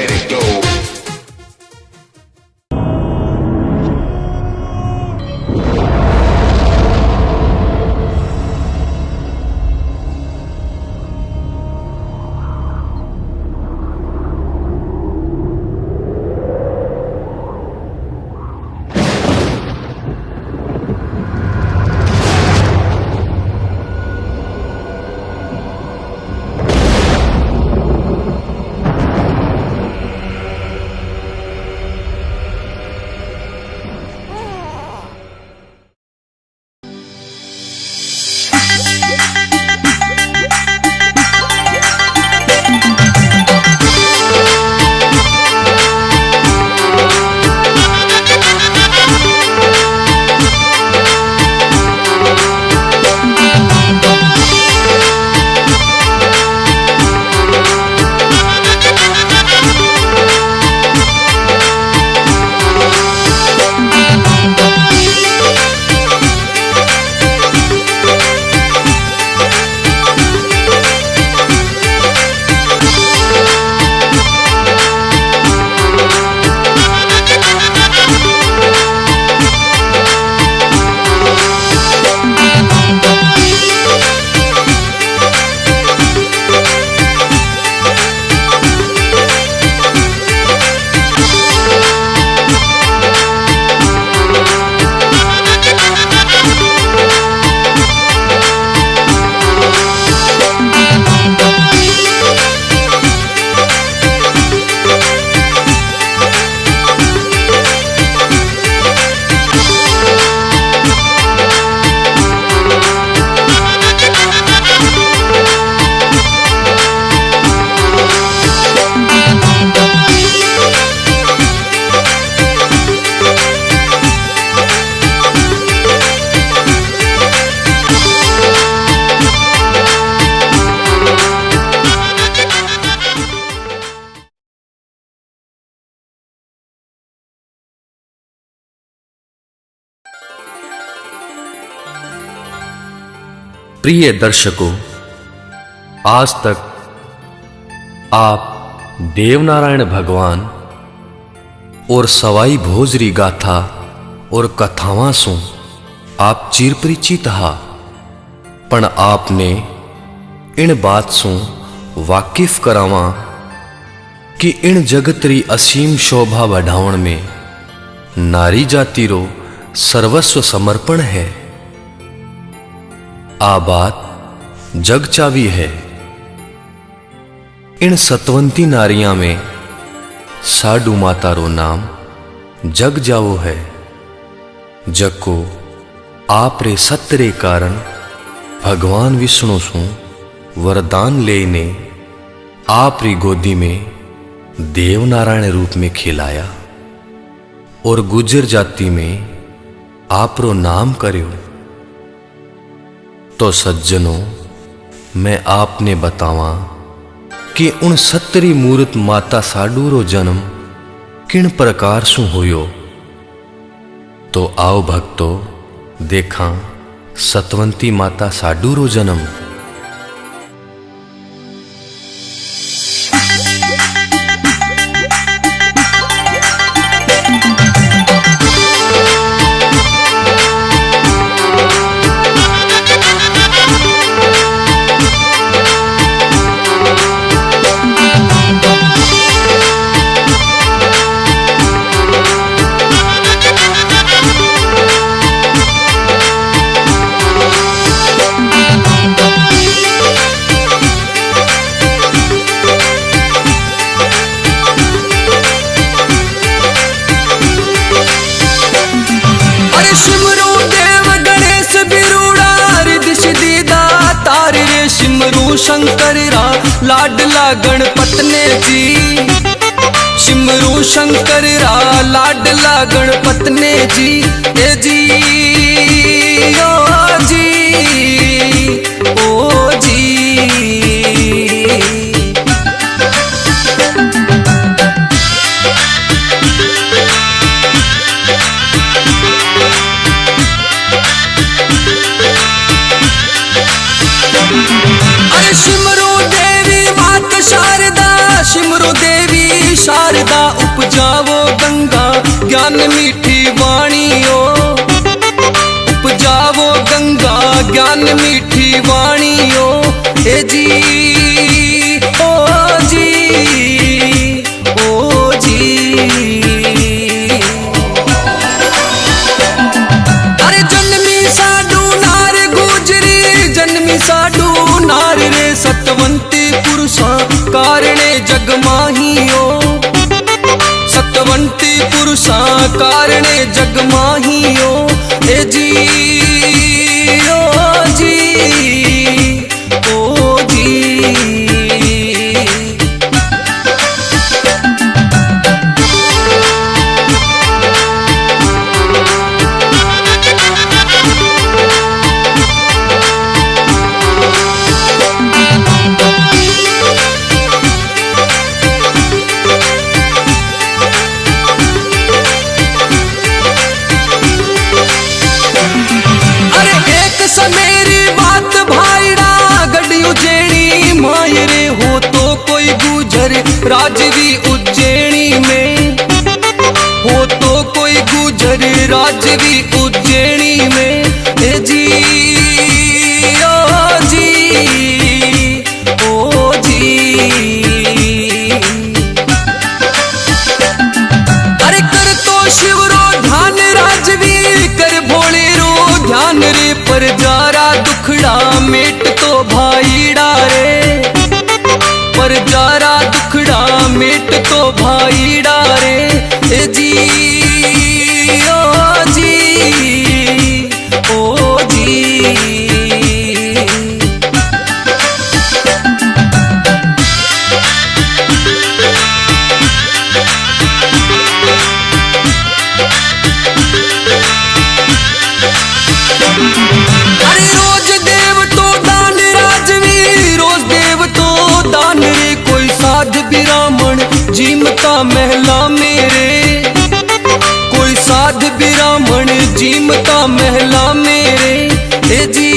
let it go. प्रिय दर्शकों, आज तक आप देवनारायण भगवान और सवाई भोजरी गाथा और कथावां सु आप चिर परिचित हा, पण आपने इन बात सु वाकिफ करावा कि इन जगतरी असीम शोभा बढ़ावण में नारी जाति रो सर्वस्व समर्पण है। आ बात जग चावी है। इन सतवंती नारियां में साडू माता रो नाम जग जावो है। जग को आप रे सतरे कारण भगवान विष्णु सु वरदान लेने आप री गोदी में देवनारायण रूप में खिलाया और गुजर जाति में आप रो नाम कर्यो। तो सज्जनों, मैं आपने बतावा कि उन सतरी मूर्त माता साडू रो जन्म किन प्रकार सु होयो। तो आओ भक्तों, देखा सतवंती माता साडू रो जन्म। शंकर रा लाडला गणपत ने जी, सिमरू शंकर रा लाडला गणपत ने जी। ए जी ओ जी ओ जी। सिमरो देवी शारदा उपजावो गंगा ज्ञान मीठी वाणियों, उपजावो गंगा ज्ञान मीठी वाणियों। ए जी ओ जी ओ जी। अरे जन्मी साडू नार गुजरी, जन्मी साडू नार रे सतवंती पुरुषा कारणे जग माहियो, सतवंती पुरुषा कारणे जग माहियो। ए जी ओ जी ओ जी। मेरी बात भाईड़ा गड़ी उज्जैनी मायरे हो तो कोई गुजर राजवी उज्जैनी में, हो तो कोई गुजर राजवी उज्जैनी में। ए जी ओ जी ओ जी। अरे कर तो शिवरो ध्यान राजवी कर भोले रो ध्यान रे, पर जारा दुखड़ा मेट तो भाईड़ा रे, पर जारा दुखड़ा मेट तो भाईड़ा रे। ए जी ओ जी ओ जी। अरे रोज देव तो दान राजवी, रोज देव तो दान रे, कोई साध ब्राह्मण जीमता महला मेरे, कोई साध ब्राह्मण जीमता महला मेरे। ए जी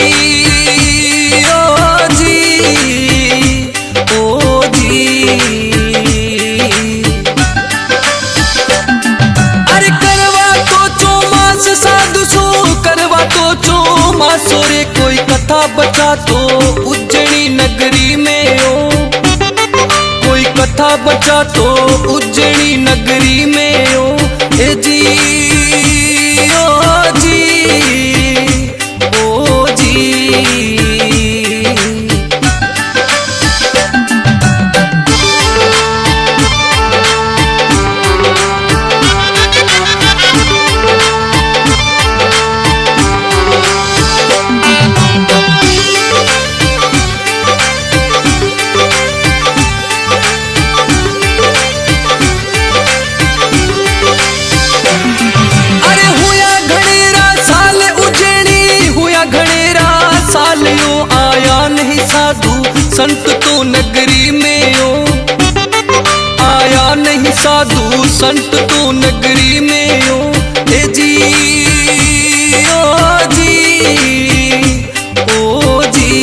ओ जी ओ जी। अरे करवा तो चौमास साधु सो, करवा तो चौमासो रे, कोई कथा बचा तो उज्जैनी नगरी में हो, कोई कथा बचा तो उज्जैनी नगरी में हो। ए जी ओ जी ओ जी। संत तो नगरी में हो, आया नहीं साधु संत तो नगरी में हो। ए जी ओ जी ओ जी।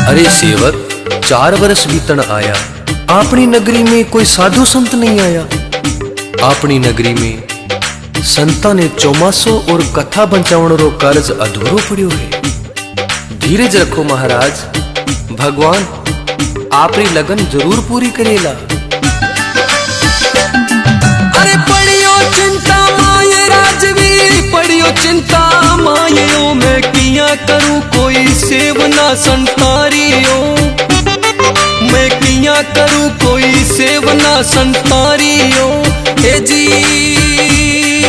अरे सेवक 4 वर्ष बीतन आया, अपनी नगरी में कोई साधु संत नहीं आया। अपनी नगरी में संता ने चौमासो और कथा बचावण रो कार्य अधूरो पड़ो है। धीरज रखो महाराज, भगवान आपरी लगन जरूर पूरी करेला। अरे पड़ियो चिंता माये राजवी, पड़ियो चिंता मायो, मैं किया करूं कोई सेवना संतारियो, मैं किया करूं कोई सेवना संतारियो। ए जी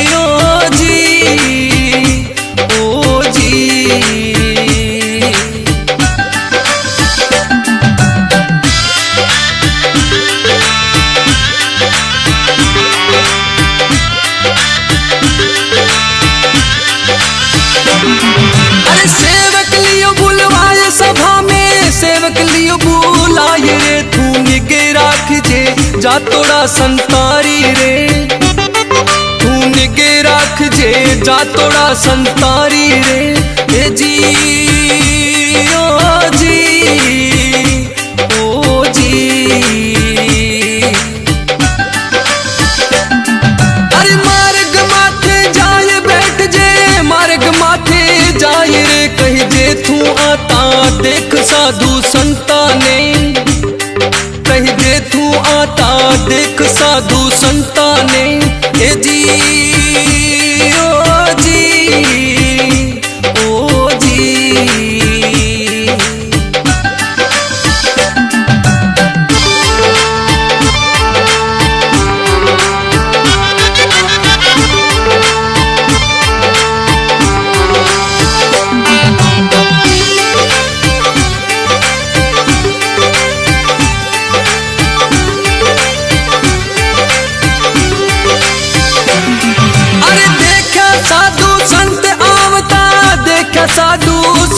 ओ जी ओ जी। अरे सेवक लियो बुलवाए सभा में, सेवक लियो बुलाए रे, तू निगे राख जे जा तोड़ा संतारी रे, तू निगे राख जे जा तोड़ा संतारी रे। ए जी ओ जी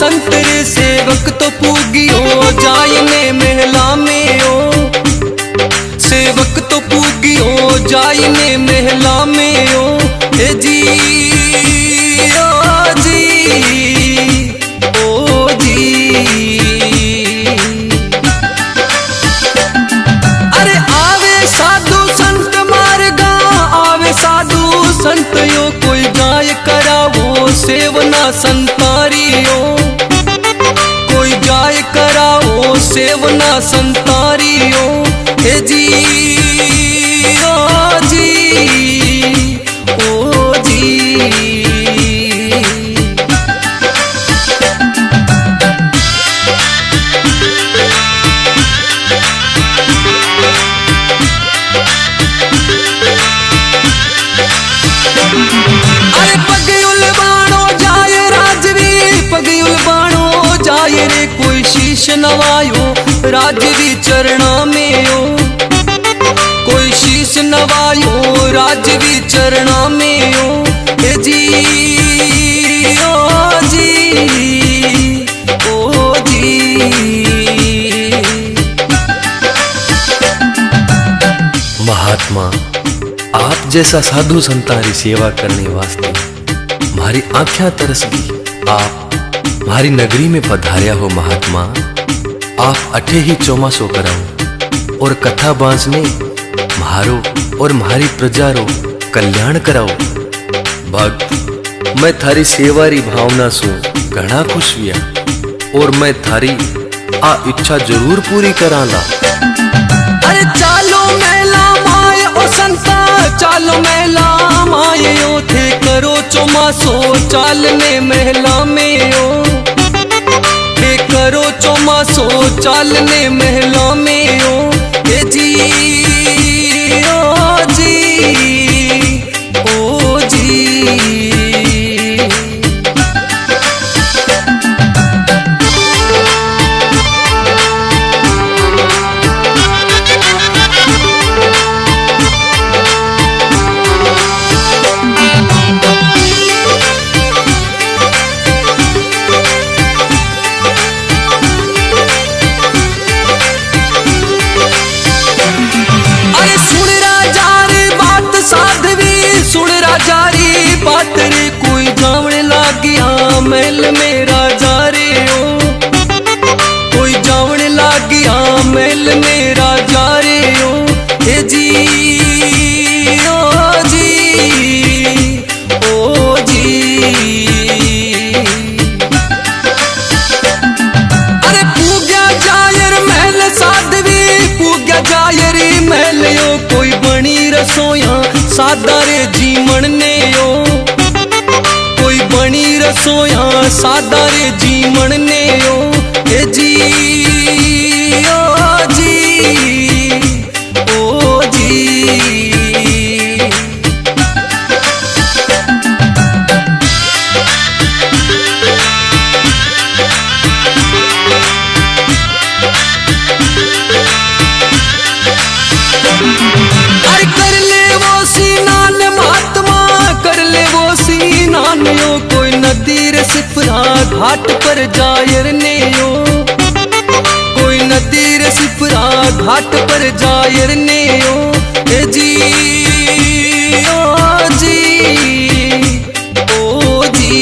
संतरे सेवक तो पूगियो जायने महला में ओ सेवक तो पूगियो जायने महला में ओ हे जी ओ जी ओ जी। अरे आवे साधु संत मार्गा आवे साधु संत यो कोई जाय करावो सेवना संतारियो कोई जाय कराओ सेवना संतारियो हे जी ओ जी ओ जी। अरे पगयुल बाणो जाय राजवी पगयुल बाणो जाय रे कोई शीश नवायो राजवी चरणा में ओ कोई शीश नवायो राजवी चरणा में ओ हे जी ओ जी ओ जी। महात्मा आप जैसा साधु संतारी सेवा करने वास्ते मारी आँखें तरस गई। आप मारी नगरी में पधार्या हो महात्मा। आप अठे ही चौमासो कराओ और कथा बांसने मारो और मारी प्रजा रो कल्याण कराओ। भक्त मैं थारी सेवारी भावना सु घना खुश हुआ और मैं थारी आ इच्छा जरूर पूरी कराला। अरे चालो मेला माय ओ संता चालो मेला माय ओ थे करो चौमासो चालने महला में ओ थे करो चौमासो चालने महला में ओ हे जी ओ जी ओ जी। बात रे कोई जावने लागिया महल मेरा जा रे ओ कोई जावने लागिया महल मेरा जा रे ओ हे जी ओ जी ओ जी। अरे पूग्या जायर महल साधवी पूग्या जायर महल यो कोई बनी रसोया सादा रे जीवन ने ओ कोई बनी रसोया सादा रे जीवन ने ओ हे जी ओ जी ओ जी। अरे कर ले वो सीनान महात्मा कर ले वो सीनान यो कोई नदी रे सिपरा घाट पर जायर ने यो कोई नदी रे सिपरा घाट पर जायर ने यो हे जी ओ जी ओ जी।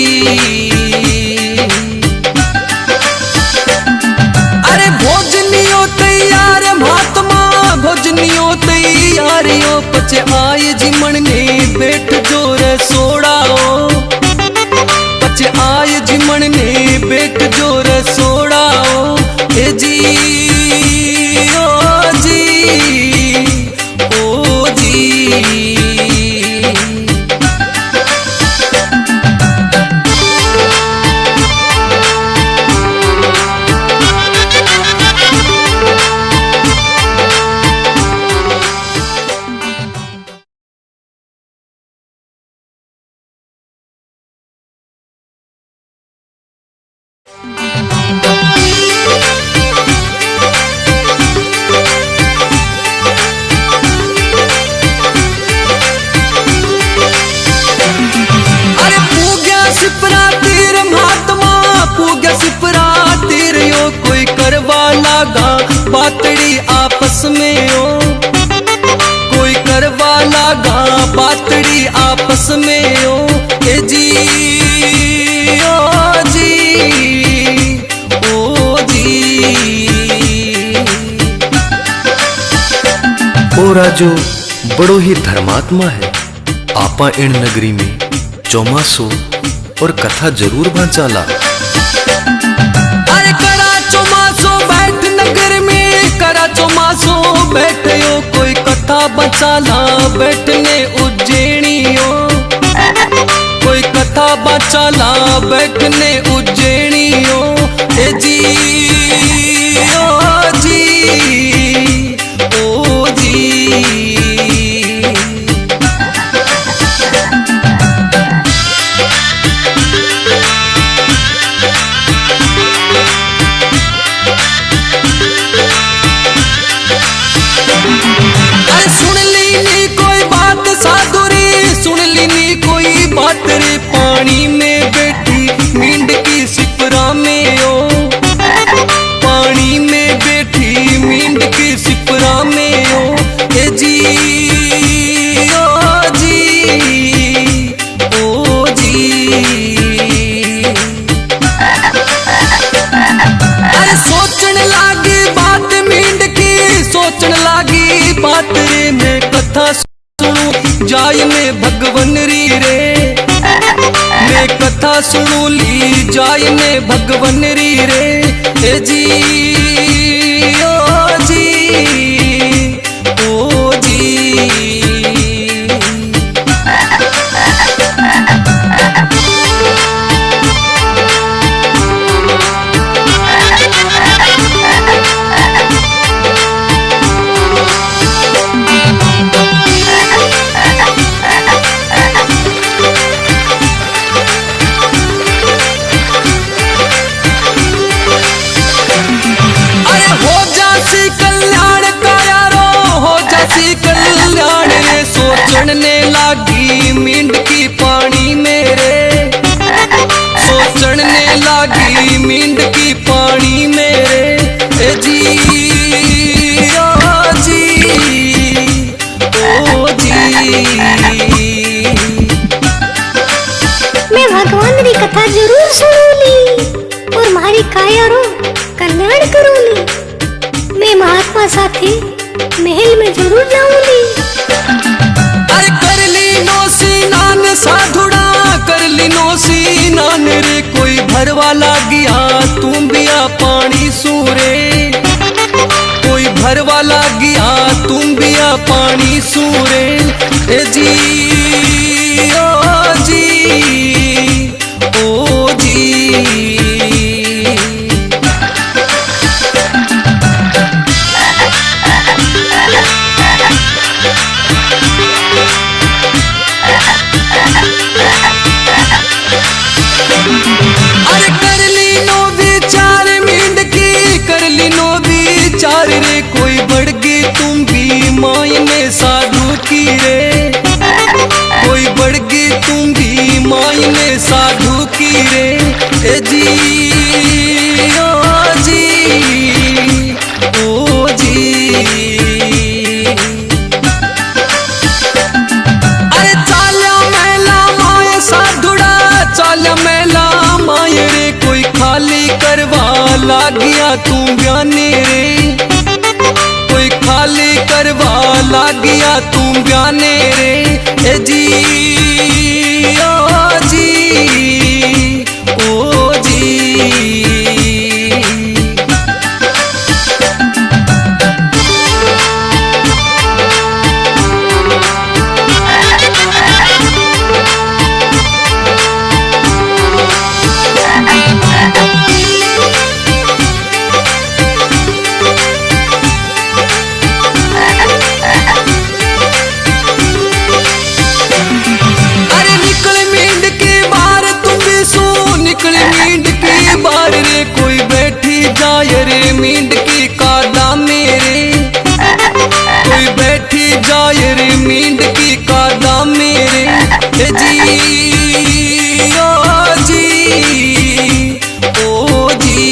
अरे भोजनियो तैयार महात्मा भोजनियो तैयार यो पचे आय जिमण ने बैठ जोर सोड़ाओ पचे आय जिमण ने बैठ जोर सोड़ाओ हे जी ओ जी ओ जी। बातड़ी आपस में ओ, कोई करवा लागा बातड़ी आपस में ओ। ए जी ओ जी ओ जी। ओ राजो बड़ो ही धर्मात्मा है। आपा इन नगरी में चौमासो और कथा जरूर बांचाला। अरे करा चौमासो बैठ नगर में, करा चौमासो बैठयो कोई कथा बचाला बैठने उज्जैनियो, कोई कथा बचाला बैठने उज्जैनियो। ए जी ओ जी ओ जी। रे पानी में बैठी मींड की सिपरा में ओ, पानी में बैठी मींड की सिपरा में ओ। ए जी ओ जी ओ जी। अरे सोचने लागी बात मींड की, सोचने लागी बात रे मैं कथा सुनू जाय में भगवन री रे, मैं कथा सुनू ली जाय में भगवन री रे। ए जी ओ जी ओ जी। कल्याण रे सोचने लागी मींड की पानी मेरे, सोचने लागी मींड की पानी मेरे। ए जी ओ जी ओ जी। मैं भगवान री कथा जरूर सुनूली और मारी काया रो कल्याण करूली। मैं महात्मा साथे महल में जरूर जाऊंगी। अरे कर ली नो स्नान साधुड़ा, कर ली नो स्नान रे कोई भरवा लागिया तुम बिया पानी सूरे, कोई भरवा लागिया तुम बिया पानी सूरे। ए जी ओ जी ओ जी। अरे कर ली नो विचार मींड की, कर ली नो विचार रे कोई बढ़ गई तुम भी माय में साधु की रे, कोई बढ़ गई तुम भी माय में साधु की रे। ए जी ओ जी ओ जी। अरे चाल्या मेला माय साधुड़ा, चाल्या मेला माय रे कोई खाली करवा लागिया तू बयाने रे, कोई खाली करवा लागिया तू बयाने रे। ए जी ओ जी ओ जी। मींड की कादा मेरे, कोई बैठी जाए रे मींड की कादा मेरे। ए जी ओ जी ओ जी।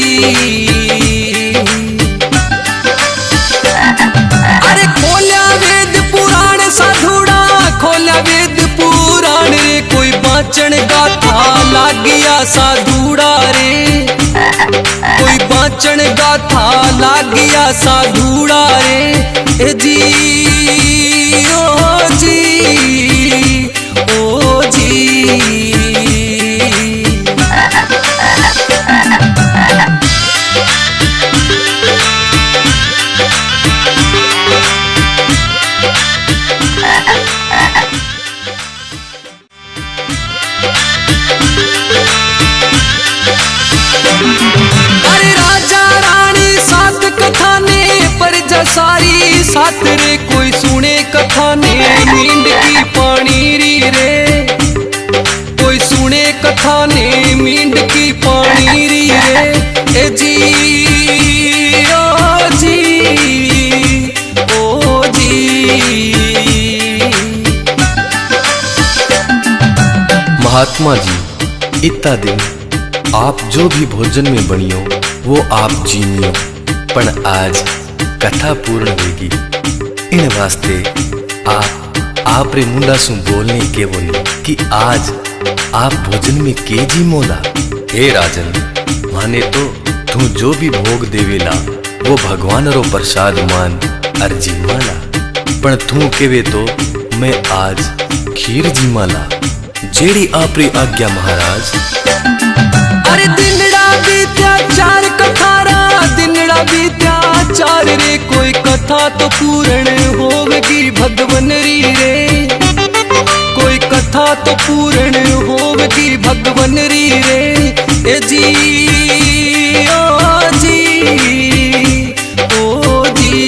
बाचण गाथा लागिया साधुड़ा रे, कोई बाचण गाथा लागिया साधुड़ा रे। ए जी ओ जी ओ जी। अरे राजा रानी सात कथा ने प्रजा सारी सात रे, कोई सुने कथा ने मींड की पानी री रे, कोई सुने कथा ने मींड की पानी री रे। ए जी ओ जी ओ जी। महात्मा जी इतना दिन आप जो भी भोजन में बनियो वो आप जीनियो, पण आज कथा पूर्ण होगी। इन वास्ते आप रे मुंडा सु बोलने के बोली कि आज आप भोजन में के जी मोला। हे राजन, माने तो तू जो भी भोग देवेला वो भगवान रो प्रसाद मान अर्जी माला, पण तू केवे तो मैं आज खीर जी माला। जेड़ी आप री आज्ञा महाराज। अरे दिनड़ा बीत्या चार कथारा, दिनड़ा बीत्या चार रे, कोई कथा तो पूर्ण होवगी भगवन री रे, कोई कथा तो पूर्ण होवगी भगवन री रे। ए जी ओ जी ओ जी।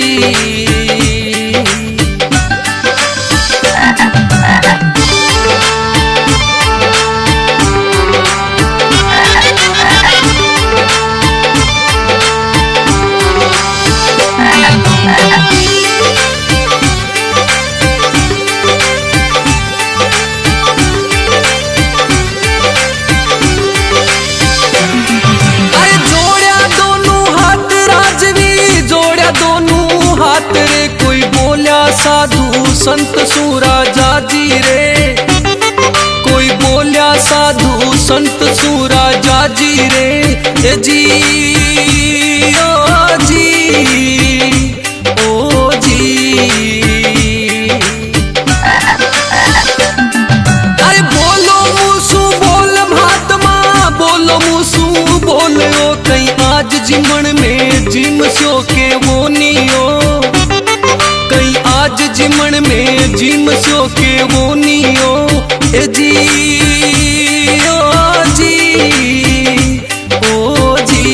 साधु संत सु राजा जी रे, कोई बोलिया साधु संत सु राजा जी रे। ए जी ओ जी ओ जी। अरे बोलो मुसु बोल महात्मा, बोलो मुसु बोलो, कहीं आज जिमण में जिम सो के वो नियो, कहीं आज जिमण में जिम सो के वो नियो। ए जी ओ जी ओ जी।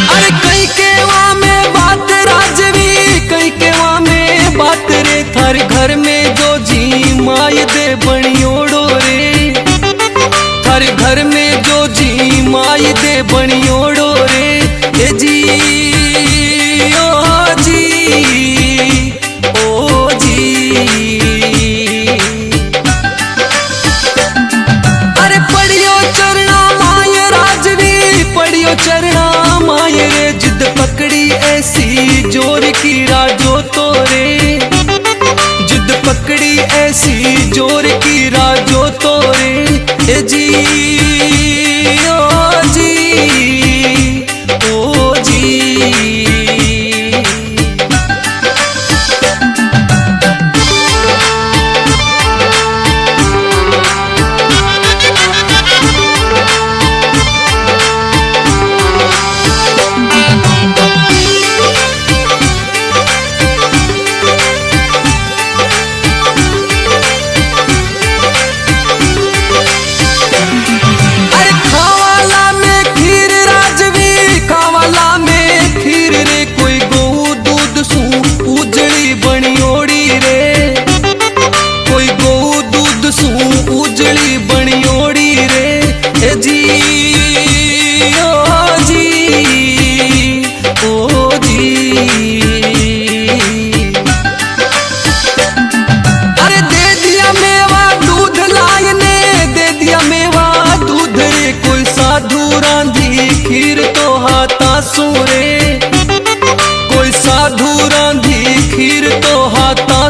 अरे कहीं केवा में बात राजवी, कहीं केवा में बात रे, थार घर में जो जी माय दे बनियोड़ो रे, थार घर में जो जी माय दे बनियोड़ो रे। ए जी ओ जी ओ जी। अरे पढ़ियो चरना माय राजवी, पढ़ियो चरना माय रे, जिद पकड़ी ऐसी जोर की राजो तो रे, जिद पकड़ी ऐसी जोर की राजो तो रे। ए जी ओ जी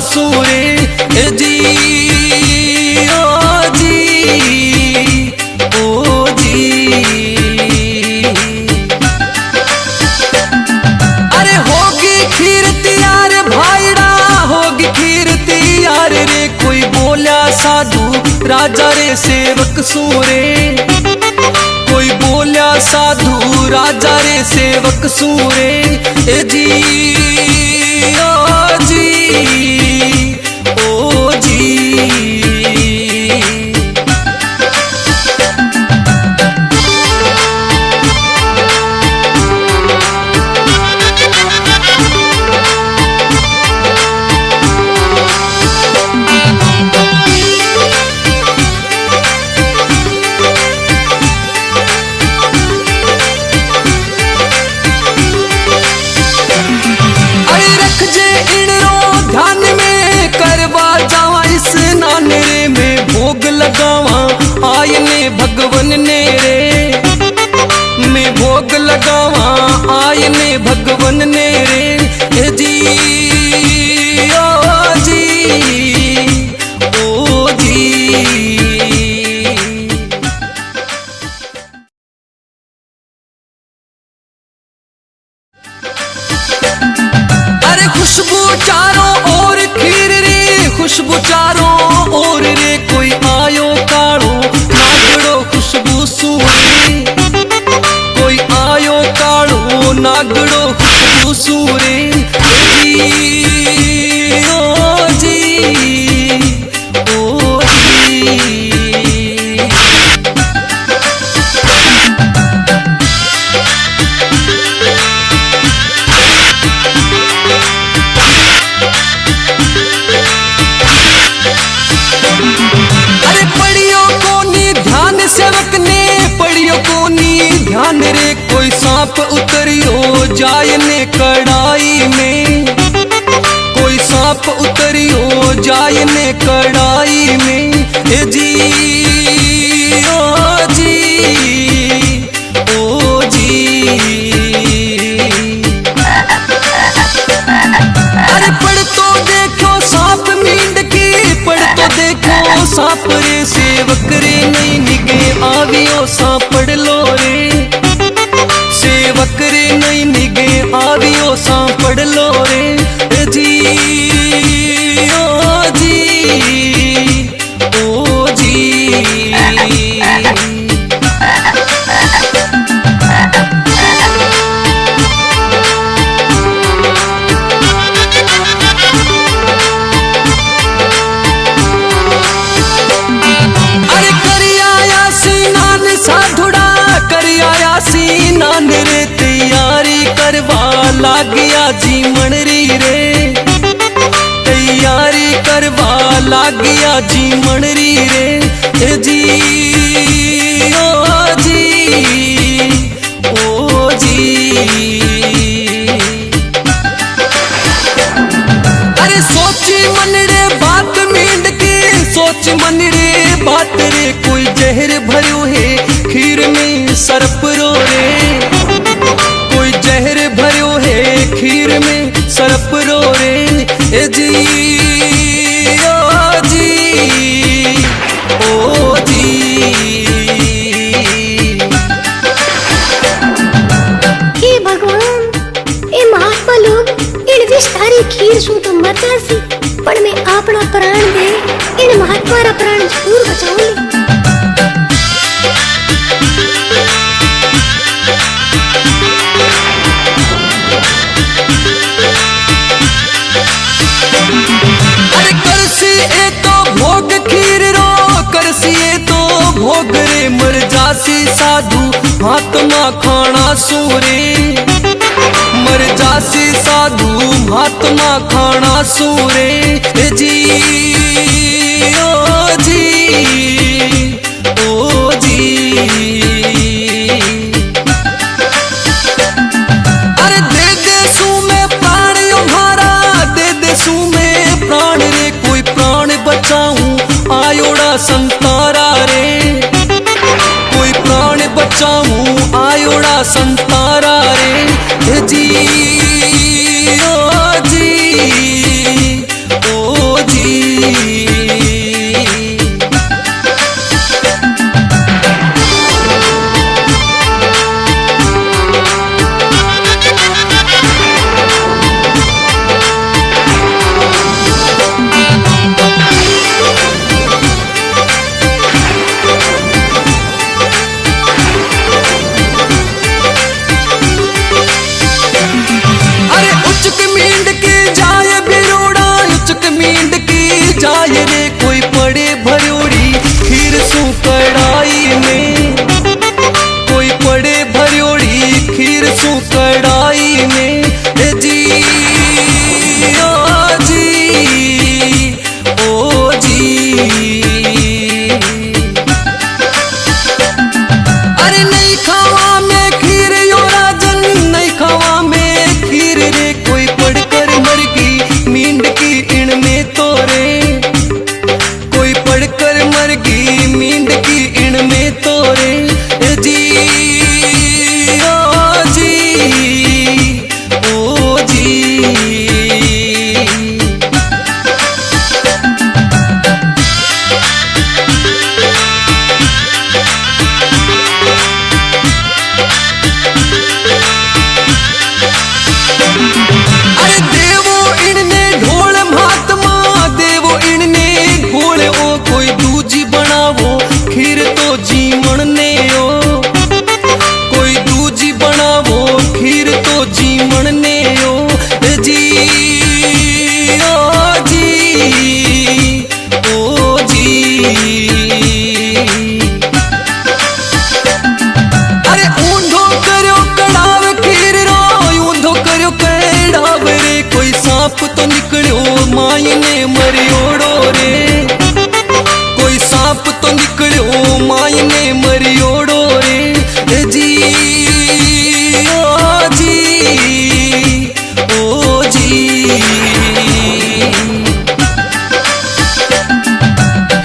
सूरे ए जी ओ जी ओ जी। अरे होगी खीर तैयार भाईड़ा, होगी खीर तैयार रे, कोई बोला साधु राजा रे सेवक सूरे, कोई बोला साधु राजा रे सेवक सूरे ए जी ओ जी ओ जी। भगवन ने रे मैं भोग लगावा आयने भगवन ने रे ए जी ओ जी ओ जी। अरे खुशबू चारों ओर खीर रे, खुशबू चारों ओर रे, कोई आयो काड़ो नागड़ो खुशबू सूरे, कोई आयो काड़ो नागड़ो खुशबू सूरे जी ओ जी ओ जी। ध्यान रे कोई सांप उतरियो जाए ने कड़ाई में, कोई सांप उतरियो जाए ने कड़ाई में ए जी ओ जी ओ जी। अरे पढ़ तो देखो सांप मींड की, पढ़ तो देखो सांप रे सेवक रे नहीं निगे आवियो सांप पढ़ लो रे, सेवक रे नहीं निगे आवियो सांप पढ़ लो रे जी ओ जी ओ जी। अरे करिया स्नान साधुड़ा, करिया स्नान रे, तैयारी करवा लागिया जी मनरी रे, तैयारी करवा लागिया जी मनरी रे ए जी ओ जी ओ जी। अरे सोची मनरे बात मींड के, सोच मनरे बात रे, कोई जहर भरो है खीर में सर्प रो रे, कोई जहर भरो है खीर में सर्प रो रे ए जी ओ जी ओ जी। हे भगवान, ए महात्मा लोग इन विस्तारी खीर सु तो मचासी, पण मैं आपना प्राण दे इन महात्मा रा प्राण जरूर बचाऊंगी। अरे करसी ए तो भोग खीर रो, करसी ए तो भोग रे, मर जासी साधु महात्मा खाना सूरे, मर जासी साधु महात्मा खाना सूरे ए जी ओ जी ओ जी। अरे दे दे सू में प्राण तुम्हारा, दे दे सू में प्राण रे, कोई प्राण बचाऊं आयोड़ा संतारा रे, कोई प्राण बचाऊं आयोड़ा संतारा रे जी ओ जी ओ सो कड़ाई में जी ओ जी ओ जी। अरे नहीं खावा में खीर यो राजन, नहीं खावा में खीर रे, कोई पढ़कर मर गई मींड की इण में तो रे, कोई पढ़कर मर गई मींड की इण में तो रे जी ओ जी ओ जी। अरे देवो इनने ढोल महात्मा, देवो इनने ढोल ओ, कोई दूजी बनावो खीर तो जीवन ने ओ, कोई दूजी बनावो खीर तो जीवन ने ओ जी ओ जी ओ जी। अरे ऊंधो करो कड़ाव खीर रो, ऊंधो करो कड़ाव रे, कोई सांप तो निकलो मायने मरियोड़ो रे, कोई सांप तो निकलो मायने मरियोड़ो रे जी ओ जी ओ जी।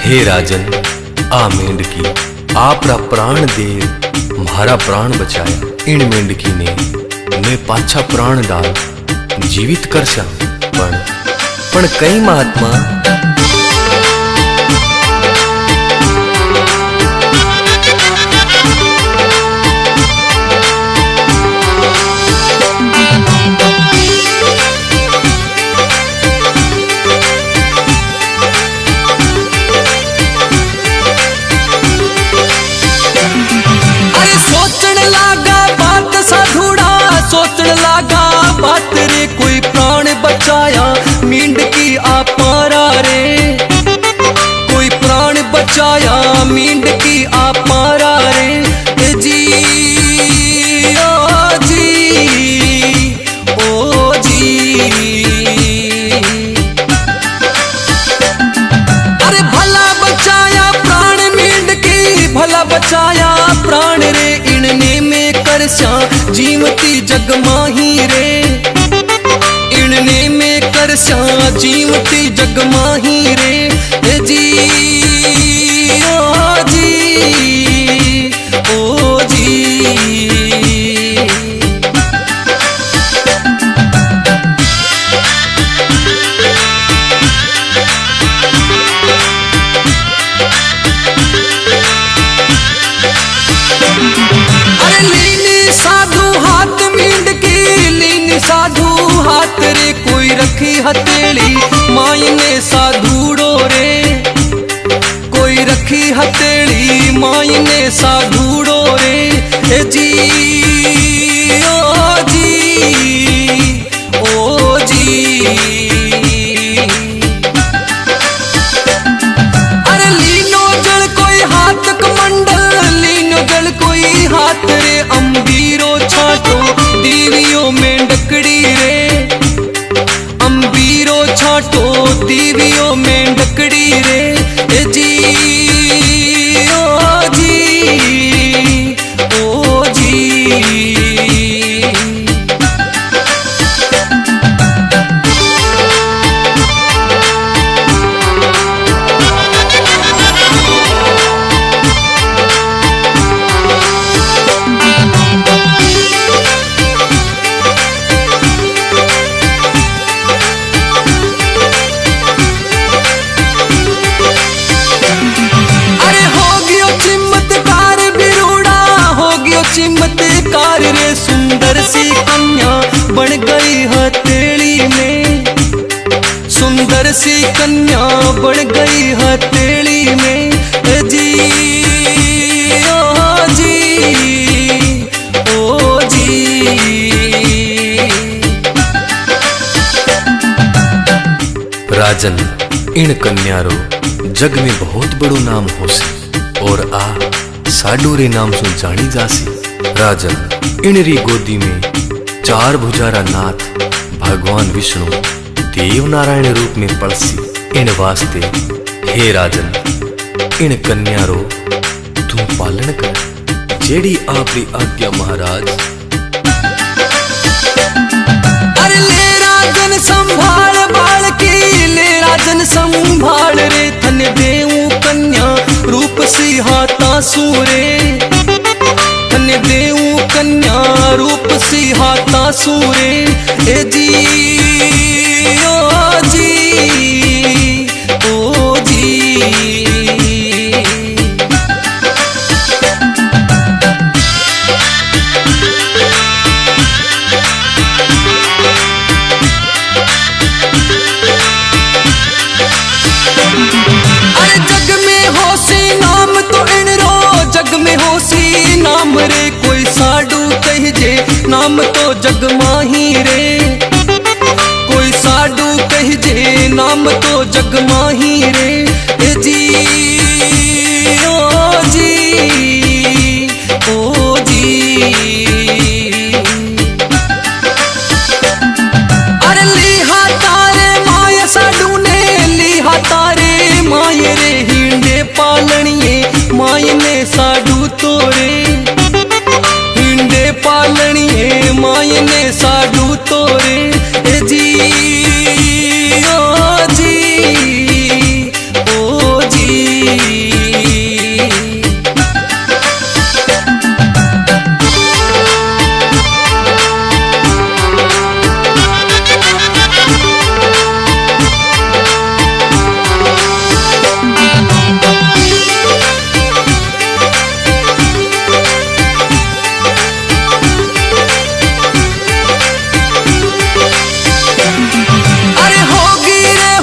हे राजन, आ मेंढकी आपरा प्राण दे म्हारा प्राण बचाया, इण मेंढकी ने मैं पाछा प्राण डाल जीवित करशा, पण कई महात्मा बात रे, कोई प्राण बचाया मींड की आपारा रे, कोई प्राण बचाया मींड की आपारा रे जी ओ जी ओ जी। अरे भला बचाया प्राण मींड की, भला बचाया प्राण रे, इनने में करशा जीवती जग माही रे, इनने में करशा जीवती जग माही रे जी ओ जी ओ जी। अरे लीनी साधु हाथ मींड की, लीनी साधु हाथ रे, कोई रखी हथेली मायने साधुड़ो रे, कोई रखी हथेली मायने साधुड़ो रे जी ओ जी ओ जी। अरे लीनो जल कोई हाथ कमंडल, लीनो जल कोई हाथ रे, अम्बीरो छाटो दीवियों में डकड़ी रे, अम्बीरो छाटो दीवियों में डकड़ी रे जी ओ जी ओ जी। चमत्कार रे, सुंदर सी कन्या बन गई हथेली में, सुंदर सी कन्या बन गई हथेली में जी ओ जी ओ जी। राजन, इण कन्यारो जग में बहुत बड़ो नाम होसी और आ साडू रे नाम सुन जानी जासी। राजन, इनरी गोदी में चार भुजारा नाथ भगवान विष्णु देव नारायण रूप में पड़सी। इन वास्ते हे राजन इन कन्या रो तू पालन कर जेड़ी आपरी आज्ञा महाराज। अरे ले राजन संभाल बाल की, ले राजन संभाल रे, थन देऊ कन्या रूप सिहाता सूरे, थन देऊ कन्या रूप सिहाता सूरे। ए जी ओ जी ओ जी। अरे जग में होसी नाम तो इन रो, जग में होसी नाम रे, कोई साडू कह जे नाम तो जग माही रे, कोई साडू कह जे नाम तो जग माही रे। ए जी ओ जी ओ जी। अरे लिहा तारे माय साडू ने, लिहा तारे माय रे, हिंडे पालनिए माय ने साडू तोरे, हिंडे पालनिए माय ने साडू तोरे। ए जी ओ जी ओ जी।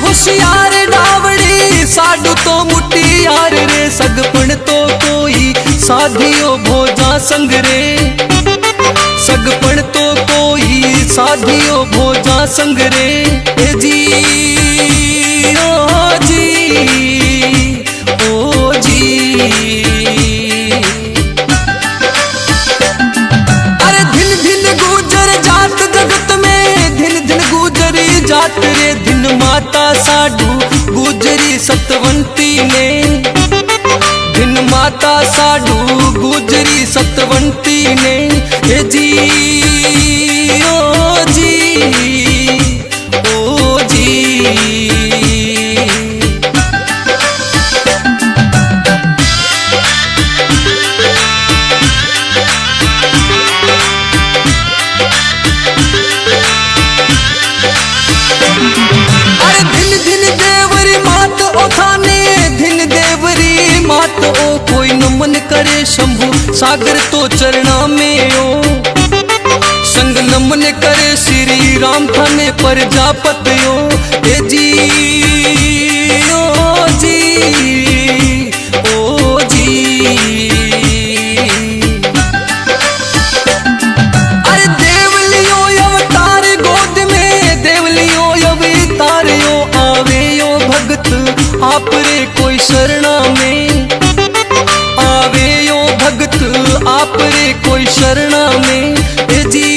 होशियार डावड़ी साडू तो मुटियार रे, सगपण तो कोई साधियो भोजा संग रे, सगपण तो कोई साधियो भोजा संग रे। ए जी ओ जी ओ जी। अरे धिन धिन गुजर जात जगत में, धिन धिन गुजरी जात रे, धिन माता साडू गुजरी सतवंती ने, धिन माता साडू गुजरी सतवंती ने। ए जी ओ जी ओ जी। अरे धिन धिन देवरी मात ओ थाने, धिन देवरी मात ओ, कोई नमन करे शंभु सागर तो चरणा में ओ, संग नमन करे श्री राम थाने प्रजापति ओ। ए जी ओ जी ओ जी। अरे देवलियो अवतार गोद में, देवलियो अवतार यो, आवे यो भगत आप रे कोई शरणा में, आवे यो भगत आप रे कोई शरणा में। ए जी